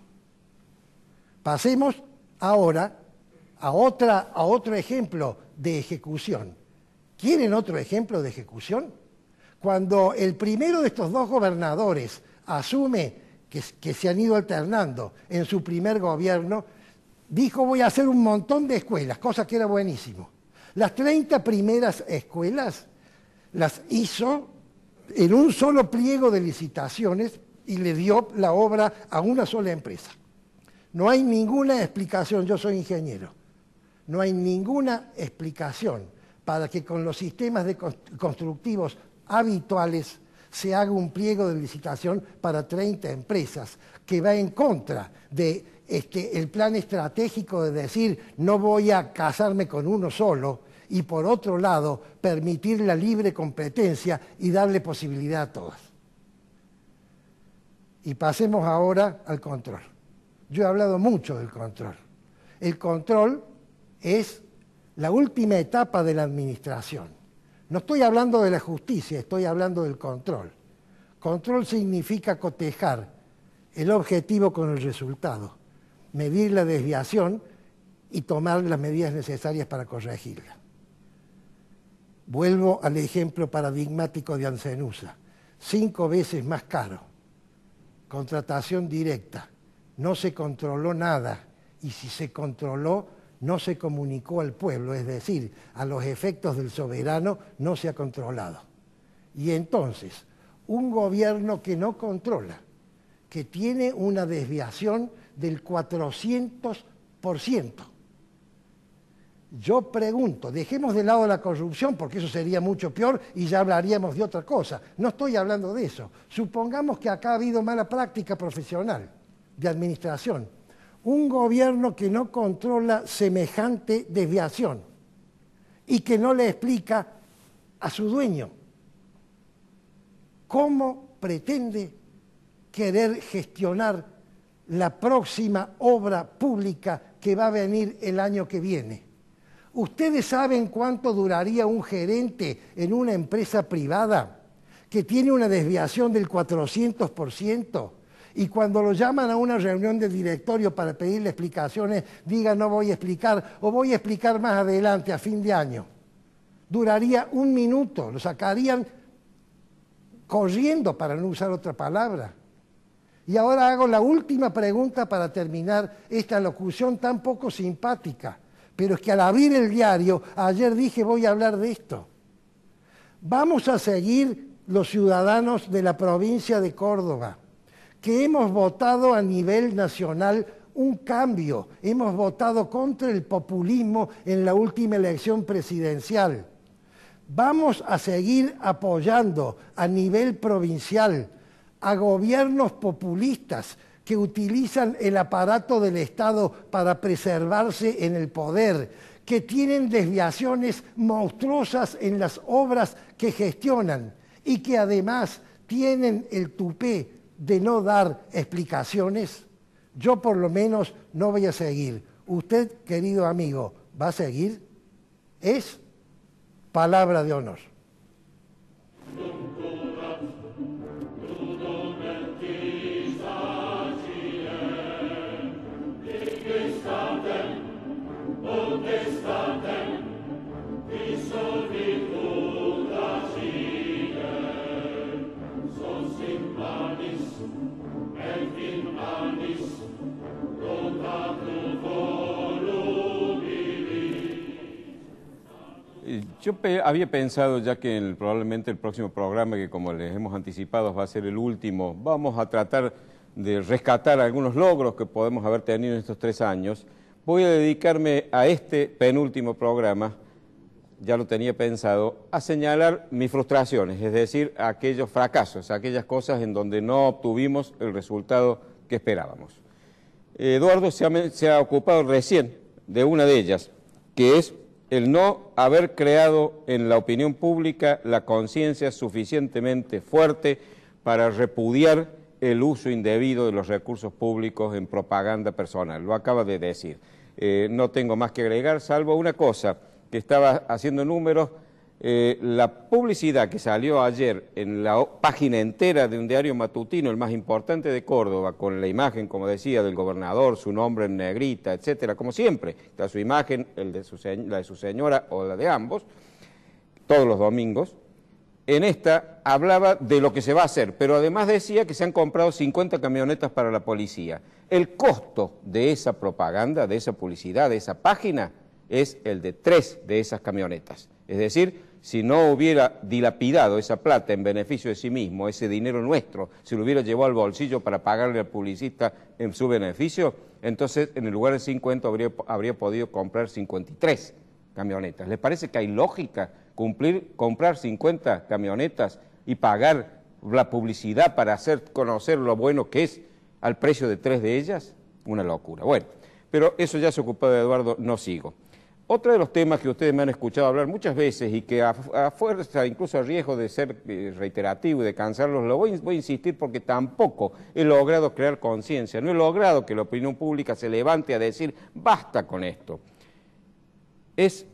Pasemos ahora a otro ejemplo de ejecución. ¿Quieren otro ejemplo de ejecución? Cuando el primero de estos dos gobernadores asume que se han ido alternando en su primer gobierno, dijo voy a hacer un montón de escuelas, cosa que era buenísimo. Las 30 primeras escuelas las hizo en un solo pliego de licitaciones y le dio la obra a una sola empresa. No hay ninguna explicación, yo soy ingeniero, no hay ninguna explicación para que con los sistemas constructivos habituales se haga un pliego de licitación para 30 empresas, que va en contra de el plan estratégico de decir no voy a casarme con uno solo y por otro lado permitir la libre competencia y darle posibilidad a todas. Y pasemos ahora al control. Yo he hablado mucho del control. El control es la última etapa de la administración. No estoy hablando de la justicia, estoy hablando del control. Control significa cotejar el objetivo con el resultado, medir la desviación y tomar las medidas necesarias para corregirla. Vuelvo al ejemplo paradigmático de Ancenusa. 5 veces más caro. Contratación directa. No se controló nada y si se controló no se comunicó al pueblo, es decir, a los efectos del soberano no se ha controlado. Y entonces, un gobierno que no controla, que tiene una desviación del 400%. Yo pregunto, dejemos de lado la corrupción, porque eso sería mucho peor y ya hablaríamos de otra cosa. No estoy hablando de eso. Supongamos que acá ha habido mala práctica profesional de administración. Un gobierno que no controla semejante desviación y que no le explica a su dueño cómo pretende querer gestionar la próxima obra pública que va a venir el año que viene. ¿Ustedes saben cuánto duraría un gerente en una empresa privada que tiene una desviación del 400%? Y cuando lo llaman a una reunión de directorio para pedirle explicaciones, diga no voy a explicar o voy a explicar más adelante a fin de año. Duraría 1 minuto, lo sacarían corriendo para no usar otra palabra. Y ahora hago la última pregunta para terminar esta locución tan poco simpática. Pero es que al abrir el diario, ayer dije voy a hablar de esto. Vamos a seguir los ciudadanos de la provincia de Córdoba, que hemos votado a nivel nacional un cambio, hemos votado contra el populismo en la última elección presidencial. Vamos a seguir apoyando a nivel provincial a gobiernos populistas que utilizan el aparato del Estado para preservarse en el poder, que tienen desviaciones monstruosas en las obras que gestionan y que además tienen el tupé de no dar explicaciones. Yo por lo menos no voy a seguir. Usted, querido amigo, ¿va a seguir? Es palabra de honor. Yo había pensado, ya que probablemente el próximo programa, que como les hemos anticipado va a ser el último, vamos a tratar de rescatar algunos logros que podemos haber tenido en estos 3 años. Voy a dedicarme a este penúltimo programa, ya lo tenía pensado, a señalar mis frustraciones, es decir, aquellos fracasos, aquellas cosas en donde no obtuvimos el resultado que esperábamos. Eduardo se ha ocupado recién de una de ellas, que es el no haber creado en la opinión pública la conciencia suficientemente fuerte para repudiar el uso indebido de los recursos públicos en propaganda personal. Lo acaba de decir. No tengo más que agregar, salvo una cosa, que estaba haciendo números, La publicidad que salió ayer en la página entera de un diario matutino, el más importante de Córdoba, con la imagen, como decía, del gobernador, su nombre en negrita, etcétera, como siempre, está su imagen, la de su señora o la de ambos, todos los domingos. En esta hablaba de lo que se va a hacer, pero además decía que se han comprado 50 camionetas para la policía. El costo de esa propaganda, de esa publicidad, de esa página, es el de 3 de esas camionetas. Es decir, si no hubiera dilapidado esa plata en beneficio de sí mismo, ese dinero nuestro, si lo hubiera llevado al bolsillo para pagarle al publicista en su beneficio, entonces en el lugar de 50 habría podido comprar 53 camionetas. ¿Les parece que hay lógica comprar 50 camionetas y pagar la publicidad para hacer conocer lo bueno que es al precio de 3 de ellas? Una locura. Bueno, pero eso ya se ocupó de Eduardo, no sigo. Otro de los temas que ustedes me han escuchado hablar muchas veces y que a fuerza, incluso a riesgo de ser reiterativo y de cansarlos, lo voy a insistir porque tampoco he logrado crear conciencia, no he logrado que la opinión pública se levante a decir basta con esto. Es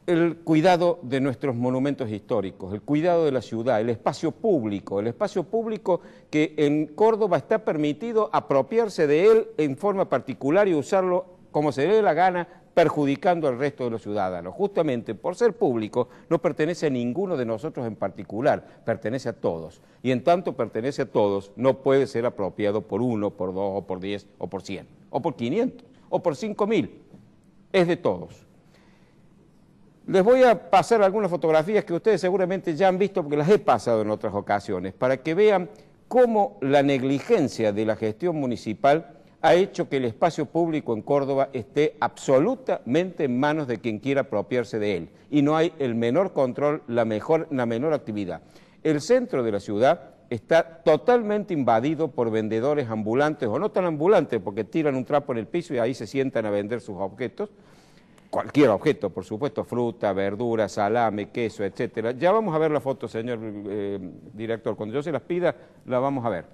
el cuidado de nuestros monumentos históricos, el cuidado de la ciudad, el espacio público que en Córdoba está permitido apropiarse de él en forma particular y usarlo como se le dé la gana, perjudicando al resto de los ciudadanos. Justamente por ser público no pertenece a ninguno de nosotros en particular, pertenece a todos. Y en tanto pertenece a todos, no puede ser apropiado por 1, por 2, o por 10, o por 100, o por 500, o por 5.000. Es de todos. Les voy a pasar algunas fotografías que ustedes seguramente ya han visto porque las he pasado en otras ocasiones, para que vean cómo la negligencia de la gestión municipal ha hecho que el espacio público en Córdoba esté absolutamente en manos de quien quiera apropiarse de él. Y no hay el menor control, la menor actividad. El centro de la ciudad está totalmente invadido por vendedores ambulantes, o no tan ambulantes, porque tiran un trapo en el piso y ahí se sientan a vender sus objetos. Cualquier objeto, por supuesto, fruta, verdura, salame, queso, etcétera. Ya vamos a ver la foto, señor director. Cuando yo se las pida, la vamos a ver.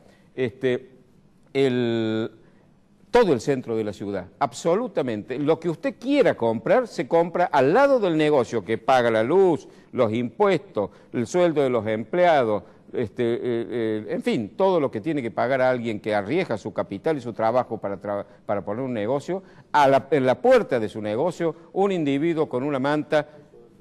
Todo el centro de la ciudad, absolutamente. Lo que usted quiera comprar, se compra al lado del negocio que paga la luz, los impuestos, el sueldo de los empleados, en fin, todo lo que tiene que pagar a alguien que arriesga su capital y su trabajo para poner un negocio. En la puerta de su negocio, un individuo con una manta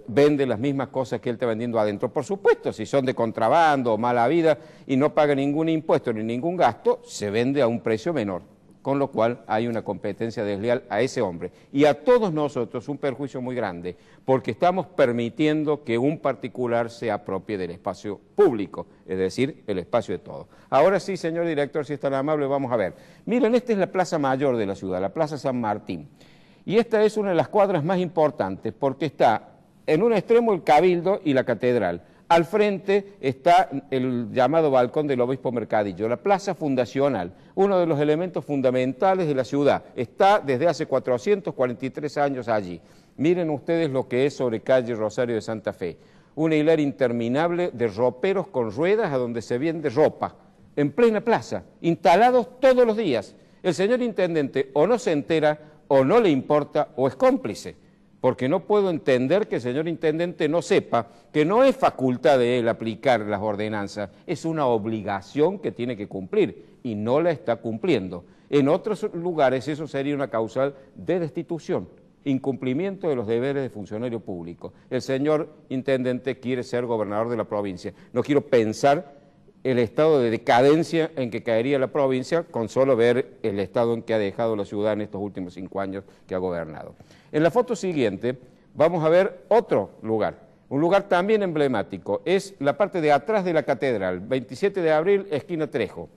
vende las mismas cosas que él está vendiendo adentro. Por supuesto, si son de contrabando o mala vida y no paga ningún impuesto ni ningún gasto, se vende a un precio menor. Con lo cual hay una competencia desleal a ese hombre. Y a todos nosotros un perjuicio muy grande, porque estamos permitiendo que un particular se apropie del espacio público, es decir, el espacio de todos. Ahora sí, señor director, si es tan amable, vamos a ver. Miren, esta es la plaza mayor de la ciudad, la Plaza San Martín. Y esta es una de las cuadras más importantes, porque está en un extremo el Cabildo y la Catedral. Al frente está el llamado Balcón del Obispo Mercadillo, la plaza fundacional, uno de los elementos fundamentales de la ciudad. Está desde hace 443 años allí. Miren ustedes lo que es sobre calle Rosario de Santa Fe. Una hilera interminable de roperos con ruedas a donde se vende ropa, en plena plaza, instalados todos los días. El señor intendente o no se entera, o no le importa, o es cómplice. Porque no puedo entender que el señor intendente no sepa que no es facultad de él aplicar las ordenanzas, es una obligación que tiene que cumplir y no la está cumpliendo. En otros lugares eso sería una causal de destitución, incumplimiento de los deberes de funcionario público. El señor intendente quiere ser gobernador de la provincia. No quiero pensar el estado de decadencia en que caería la provincia con solo ver el estado en que ha dejado la ciudad en estos últimos 5 años que ha gobernado. En la foto siguiente vamos a ver otro lugar, un lugar también emblemático, es la parte de atrás de la catedral, 27 de abril, esquina Trejo.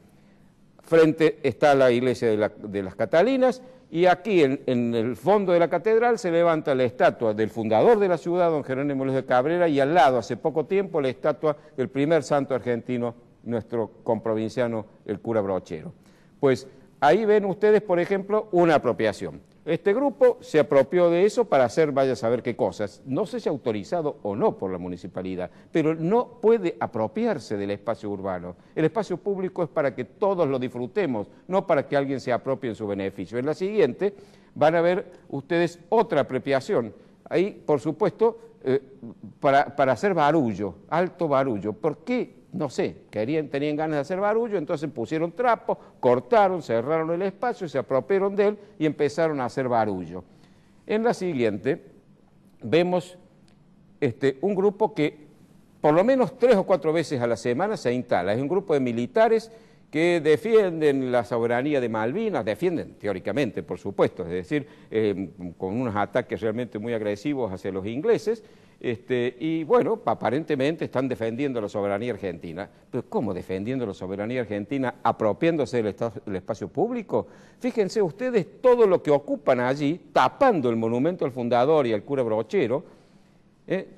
Frente está la iglesia de las Catalinas y aquí en el fondo de la catedral se levanta la estatua del fundador de la ciudad, don Jerónimo Luis de Cabrera, y al lado, hace poco tiempo, la estatua del primer santo argentino, nuestro comprovinciano, el cura Brochero. Pues ahí ven ustedes, por ejemplo, una apropiación. Este grupo se apropió de eso para hacer vaya a saber qué cosas. No sé si autorizado o no por la municipalidad, pero no puede apropiarse del espacio urbano. El espacio público es para que todos lo disfrutemos, no para que alguien se apropie en su beneficio. En la siguiente van a ver ustedes otra apropiación. Ahí, por supuesto, para hacer barullo, alto barullo. ¿Por qué? No sé, tenían ganas de hacer barullo, entonces pusieron trapos, cortaron, cerraron el espacio, se apropiaron de él y empezaron a hacer barullo. En la siguiente vemos un grupo que por lo menos 3 o 4 veces a la semana se instala. Es un grupo de militares que defienden la soberanía de Malvinas, defienden teóricamente, por supuesto, es decir, con unos ataques realmente muy agresivos hacia los ingleses, y bueno, aparentemente están defendiendo la soberanía argentina. Pero ¿cómo defendiendo la soberanía argentina, apropiándose del espacio público? Fíjense ustedes todo lo que ocupan allí, tapando el monumento al fundador y al cura Brochero,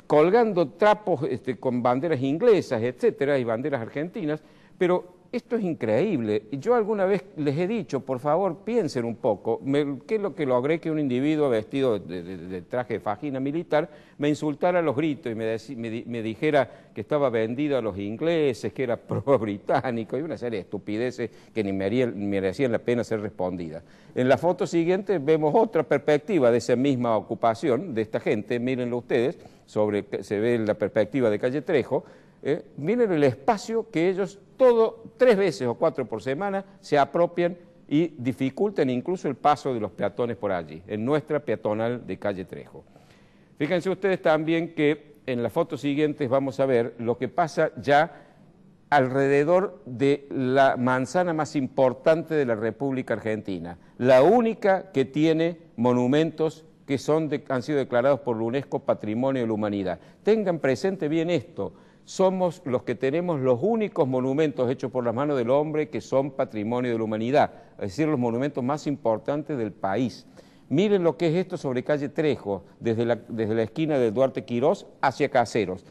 colgando trapos con banderas inglesas, etcétera, y banderas argentinas, pero esto es increíble. Yo alguna vez les he dicho, por favor, piensen un poco, ¿qué es lo que logré? Que un individuo vestido de traje de fajina militar me insultara a los gritos y me dijera que estaba vendido a los ingleses, que era pro-británico y una serie de estupideces que ni merecían la pena ser respondidas. En la foto siguiente vemos otra perspectiva de esa misma ocupación de esta gente, mírenlo ustedes, se ve la perspectiva de Calle Trejo. Miren el espacio que ellos 3 veces o 4 por semana se apropian y dificultan incluso el paso de los peatones por allí, en nuestra peatonal de Calle Trejo. Fíjense ustedes también que en las fotos siguientes vamos a ver lo que pasa ya alrededor de la manzana más importante de la República Argentina, la única que tiene monumentos que han sido declarados por la UNESCO Patrimonio de la Humanidad. Tengan presente bien esto. Somos los que tenemos los únicos monumentos hechos por las manos del hombre que son patrimonio de la humanidad, es decir, los monumentos más importantes del país. Miren lo que es esto sobre Calle Trejo, desde la esquina de Duarte Quirós hacia Caseros,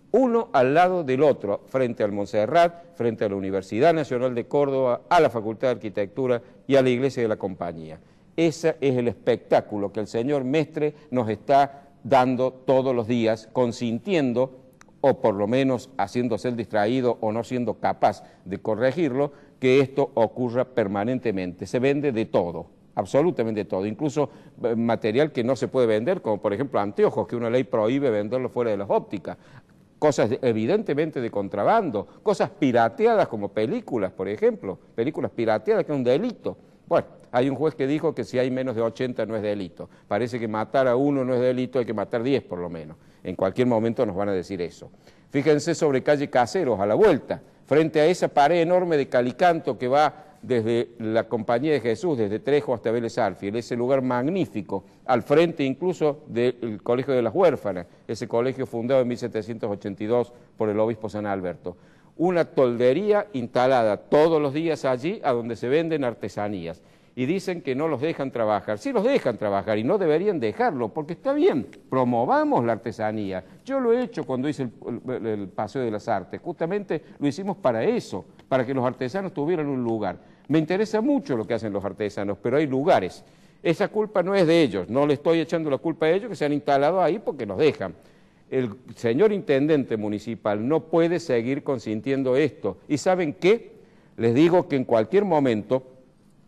uno al lado del otro, frente al Montserrat, frente a la Universidad Nacional de Córdoba, a la Facultad de Arquitectura y a la Iglesia de la Compañía. Ese es el espectáculo que el señor Mestre nos está dando todos los días, consintiendo o por lo menos haciéndose el distraído o no siendo capaz de corregirlo, que esto ocurra permanentemente. Se vende de todo, absolutamente todo, incluso material que no se puede vender, como por ejemplo anteojos, que una ley prohíbe venderlo fuera de las ópticas, cosas evidentemente de contrabando, cosas pirateadas como películas, por ejemplo, películas pirateadas que es un delito. Bueno, hay un juez que dijo que si hay menos de 80 no es delito. Parece que matar a uno no es delito, hay que matar 10 por lo menos. En cualquier momento nos van a decir eso. Fíjense sobre calle Caseros, a la vuelta, frente a esa pared enorme de calicanto que va desde la Compañía de Jesús, desde Trejo hasta Vélez Arfiel, ese lugar magnífico, al frente incluso del Colegio de las Huérfanas, ese colegio fundado en 1782 por el obispo San Alberto. Una toldería instalada todos los días allí, a donde se venden artesanías. Y dicen que no los dejan trabajar. Sí los dejan trabajar y no deberían dejarlo, porque está bien, promovamos la artesanía. Yo lo he hecho cuando hice el Paseo de las Artes, justamente lo hicimos para eso, para que los artesanos tuvieran un lugar. Me interesa mucho lo que hacen los artesanos, pero hay lugares. Esa culpa no es de ellos, no le estoy echando la culpa a ellos que se han instalado ahí porque los dejan. El señor intendente municipal no puede seguir consintiendo esto. ¿Y saben qué? Les digo que en cualquier momento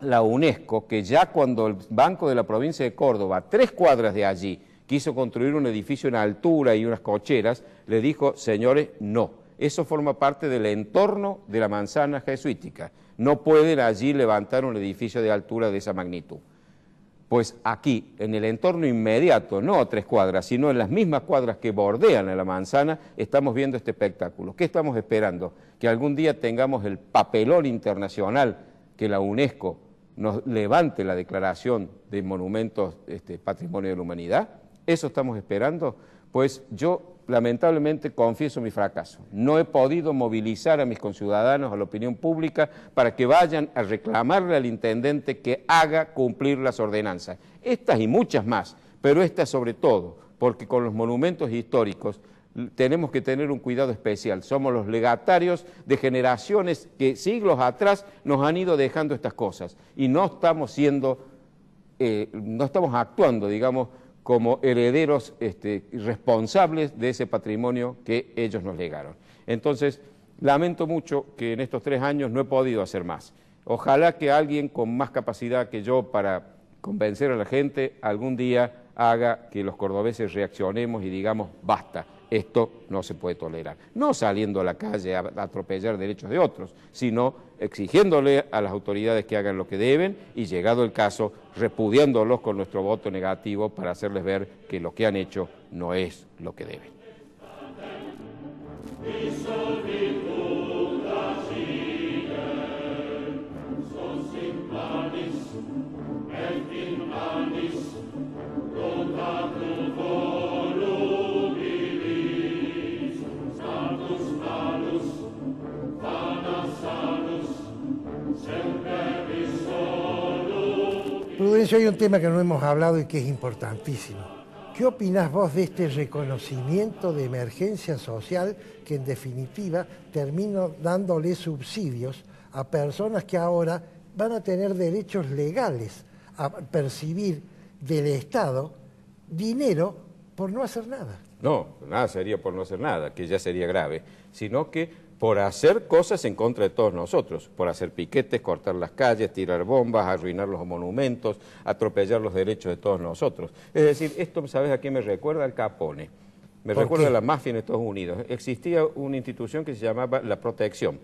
la UNESCO, que ya cuando el Banco de la Provincia de Córdoba, a 3 cuadras de allí, quiso construir un edificio en altura y unas cocheras, le dijo, señores, no, eso forma parte del entorno de la manzana jesuítica, no pueden allí levantar un edificio de altura de esa magnitud. Pues aquí, en el entorno inmediato, no a 3 cuadras, sino en las mismas cuadras que bordean a la manzana, estamos viendo este espectáculo. ¿Qué estamos esperando? Que algún día tengamos el papelón internacional que la UNESCO nos levante la declaración de monumentos patrimonio de la humanidad. ¿Eso estamos esperando? Pues yo lamentablemente confieso mi fracaso. No he podido movilizar a mis conciudadanos, a la opinión pública, para que vayan a reclamarle al intendente que haga cumplir las ordenanzas. Estas y muchas más, pero estas sobre todo, porque con los monumentos históricos tenemos que tener un cuidado especial. Somos los legatarios de generaciones que siglos atrás nos han ido dejando estas cosas y no estamos actuando, digamos, como herederos responsables de ese patrimonio que ellos nos legaron. Entonces, lamento mucho que en estos 3 años no he podido hacer más. Ojalá que alguien con más capacidad que yo para convencer a la gente algún día haga que los cordobeses reaccionemos y digamos, basta, esto no se puede tolerar. No saliendo a la calle a atropellar derechos de otros, sino exigiéndole a las autoridades que hagan lo que deben y, llegado el caso, repudiándolos con nuestro voto negativo para hacerles ver que lo que han hecho no es lo que deben. Prudencio, hay un tema que no hemos hablado y que es importantísimo. ¿Qué opinás vos de este reconocimiento de emergencia social que en definitiva termina dándole subsidios a personas que ahora van a tener derechos legales a percibir del Estado dinero por no hacer nada? No, nada sería por no hacer nada, que ya sería grave, sino que por hacer cosas en contra de todos nosotros, por hacer piquetes, cortar las calles, tirar bombas, arruinar los monumentos, atropellar los derechos de todos nosotros. Es decir, esto, ¿sabes a qué me recuerda? Al Capone. Me recuerda a la mafia en Estados Unidos. Existía una institución que se llamaba La Protección.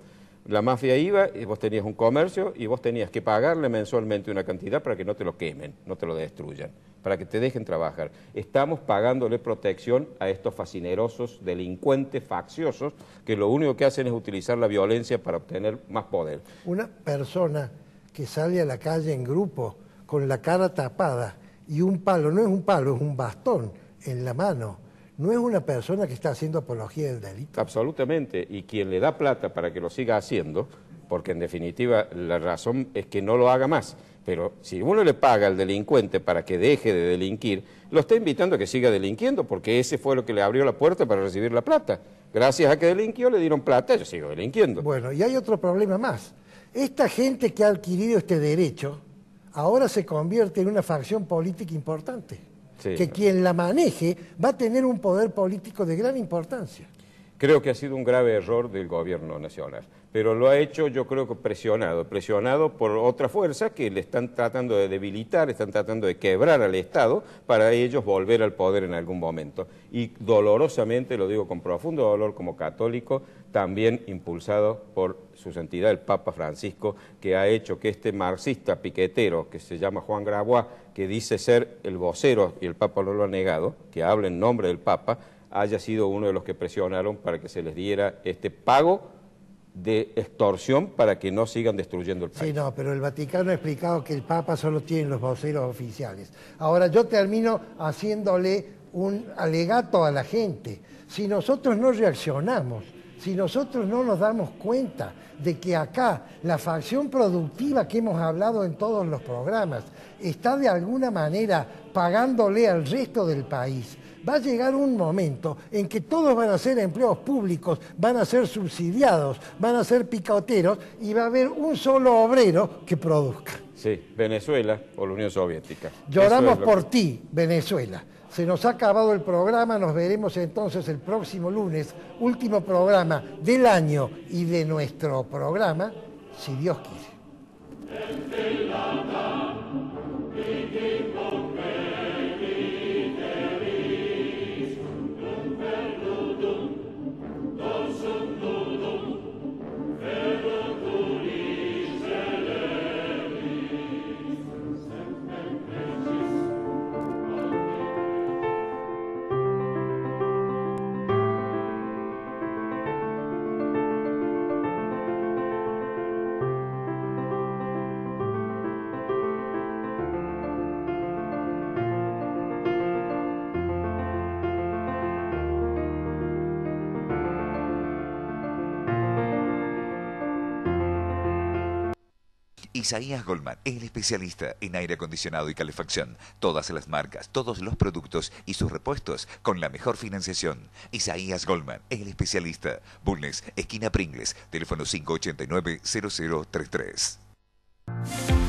La mafia iba y vos tenías un comercio y vos tenías que pagarle mensualmente una cantidad para que no te lo quemen, no te lo destruyan, para que te dejen trabajar. Estamos pagándole protección a estos fascinerosos, delincuentes, facciosos, que lo único que hacen es utilizar la violencia para obtener más poder. Una persona que sale a la calle en grupo con la cara tapada y un palo, no es un palo, es un bastón en la mano, ¿no es una persona que está haciendo apología del delito? Absolutamente, y quien le da plata para que lo siga haciendo, porque en definitiva la razón es que no lo haga más, pero si uno le paga al delincuente para que deje de delinquir, lo está invitando a que siga delinquiendo, porque ese fue lo que le abrió la puerta para recibir la plata. Gracias a que delinquió, le dieron plata, yo sigo delinquiendo. Bueno, y hay otro problema más. Esta gente que ha adquirido este derecho, ahora se convierte en una facción política importante. Sí. Que quien la maneje va a tener un poder político de gran importancia. Creo que ha sido un grave error del gobierno nacional, pero lo ha hecho, yo creo que presionado por otra fuerza que le están tratando de debilitar, están tratando de quebrar al Estado para ellos volver al poder en algún momento. Y dolorosamente, lo digo con profundo dolor como católico, también impulsado por su santidad el Papa Francisco, que ha hecho que este marxista piquetero que se llama Juan Grabois, que dice ser el vocero, y el Papa no lo ha negado, que habla en nombre del Papa, haya sido uno de los que presionaron para que se les diera este pago de extorsión para que no sigan destruyendo el país. Sí, no, pero el Vaticano ha explicado que el Papa solo tiene los voceros oficiales. Ahora yo termino haciéndole un alegato a la gente. Si nosotros no reaccionamos, si nosotros no nos damos cuenta de que acá la facción productiva que hemos hablado en todos los programas está de alguna manera pagándole al resto del país, va a llegar un momento en que todos van a ser empleos públicos, van a ser subsidiados, van a ser picoteros y va a haber un solo obrero que produzca. Sí, Venezuela o la Unión Soviética. Lloramos por ti, Venezuela. Se nos ha acabado el programa, nos veremos entonces el próximo lunes, último programa del año y de nuestro programa, si Dios quiere. Isaías Goldman, el especialista en aire acondicionado y calefacción. Todas las marcas, todos los productos y sus repuestos con la mejor financiación. Isaías Goldman, el especialista. Bulnes, esquina Pringles, teléfono 589-0033.